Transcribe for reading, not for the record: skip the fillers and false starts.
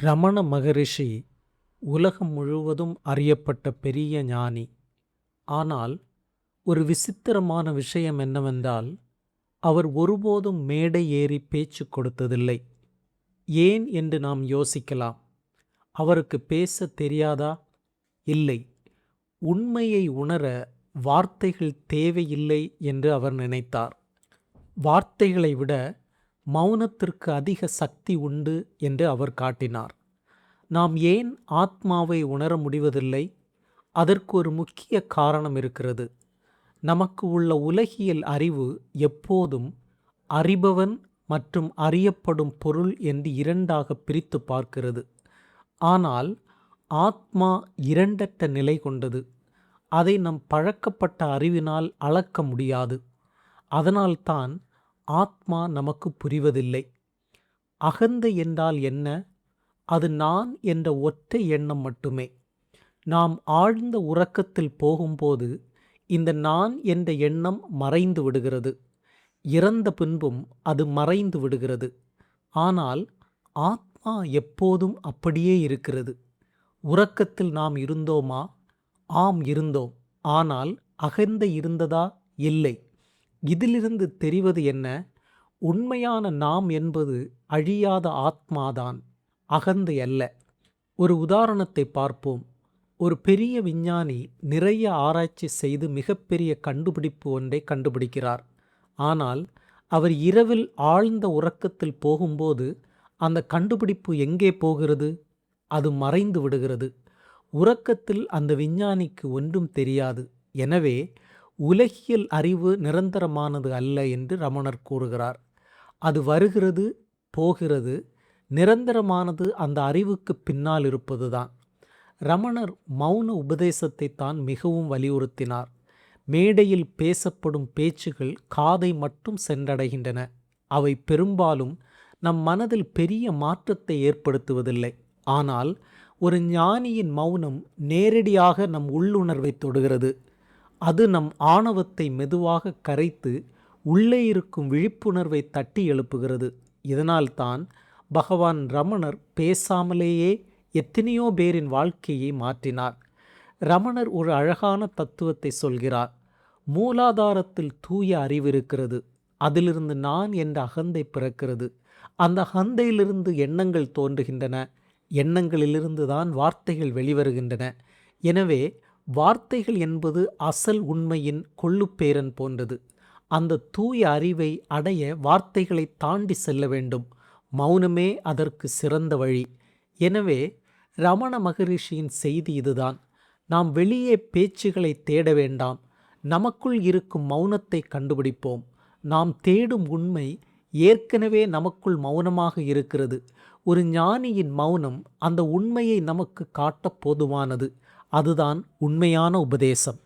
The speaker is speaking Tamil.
ரமண மகரிஷி உலகம் முழுவதும் அறியப்பட்ட பெரிய ஞானி. ஆனால் ஒரு விசித்திரமான விஷயம் என்னவென்றால், அவர் ஒருபோதும் மேடை ஏறி பேச்சு கொடுத்ததில்லை. ஏன் என்று நாம் யோசிக்கலாம். அவருக்கு பேசத் தெரியாதா? இல்லை. உண்மையை உணர வார்த்தைகள் தேவையில்லை என்று அவர் நினைத்தார். வார்த்தைகளை விட மௌனத்திற்கு அதிக சக்தி உண்டு என்று அவர் காட்டினார். நாம் ஏன் ஆத்மாவை உணர முடிவதில்லை? அதற்கு ஒரு முக்கிய காரணம் இருக்கிறது. நமக்கு உள்ள உலகியல் அறிவு எப்போதும் அறிபவன் மற்றும் அறியப்படும் பொருள் என்று இரண்டாக பிரித்து பார்க்கிறது. ஆனால் ஆத்மா இரண்டற்ற நிலை கொண்டது. அதை நம் பழக்கப்பட்ட அறிவினால் அளக்க முடியாது. அதனால்தான் ஆத்மா நமக்கு புரிவதில்லை. அகந்தை என்றால் என்ன? அது நான் என்ற ஒற்றை எண்ணம் மட்டுமே. நாம் ஆழ்ந்த உறக்கத்தில் போகும்போது இந்த நான் என்ற எண்ணம் மறைந்து விடுகிறது. இறந்த பின்பும் அது மறைந்து விடுகிறது. ஆனால் ஆத்மா எப்போதும் அப்படியே இருக்கிறது. உறக்கத்தில் நாம் இருந்தோமா? ஆம், இருந்தோம். ஆனால் அகந்தை இருந்ததா? இல்லை. இதிலிருந்து தெரிவது என்ன? உண்மையான நாம் என்பது அழியாத ஆத்மாதான், அகந்தை அல்ல. ஒரு உதாரணத்தை பார்ப்போம். ஒரு பெரிய விஞ்ஞானி நிறைய ஆராய்ச்சி செய்து மிகப்பெரிய கண்டுபிடிப்பு ஒன்றை கண்டுபிடிக்கிறார். ஆனால் அவர் இரவில் ஆழ்ந்த உறக்கத்தில் போகும்போது அந்த கண்டுபிடிப்பு எங்கே போகிறது? அது மறைந்து விடுகிறது. உறக்கத்தில் அந்த விஞ்ஞானிக்கு ஒன்றும் தெரியாது. எனவே உலகியல் அறிவு நிரந்தரமானது அல்ல என்று ரமணர் கூறுகிறார். அது வருகிறது, போகிறது. நிரந்தரமானது அந்த அறிவுக்கு பின்னால் இருப்பதுதான். ரமணர் மௌன உபதேசத்தை தான் மிகவும் வலியுறுத்தினார். மேடையில் பேசப்படும் பேச்சுகள் காதை மட்டும் சென்றடைகின்றன. அவை பெரும்பாலும் நம் மனதில் பெரிய மாற்றத்தை ஏற்படுத்துவதில்லை. ஆனால் ஒரு ஞானியின் மௌனம் நேரடியாக நம் உள்ளுணர்வை தொடுகிறது. அது நம் ஆணவத்தை மெதுவாக கரைத்து உள்ளே இருக்கும் விழிப்புணர்வை தட்டி எழுப்புகிறது. இதனால்தான் பகவான் ரமணர் பேசாமலேயே எத்தனையோ பேரின் வாழ்க்கையை மாற்றினார். ரமணர் ஒரு அழகான தத்துவத்தை சொல்கிறார். மூலாதாரத்தில் தூய அறிவு இருக்கிறது. அதிலிருந்து நான் என்ற அகந்தை பிறக்கிறது. அந்த அகந்தையிலிருந்து எண்ணங்கள் தோன்றுகின்றன. எண்ணங்களிலிருந்து தான் வார்த்தைகள் வெளிவருகின்றன. எனவே வார்த்தைகள் என்பது அசல் உண்மையின் கொள்ளுப்பேரன் போன்றது. அந்த தூய அறிவை அடைய வார்த்தைகளை தாண்டி செல்ல வேண்டும். மௌனமே அதற்கு சிறந்த வழி. எனவே ரமண மகரிஷியின் செய்தி இதுதான். நாம் வெளியே பேச்சுகளை தேட வேண்டாம். நமக்குள் இருக்கும் மௌனத்தை கண்டுபிடிப்போம். நாம் தேடும் உண்மை ஏற்கனவே நமக்குள் மௌனமாக இருக்கிறது. ஒரு ஞானியின் மௌனம் அந்த உண்மையை நமக்கு காட்ட போதுமானது. அதுதான் உண்மையான உபதேசம்.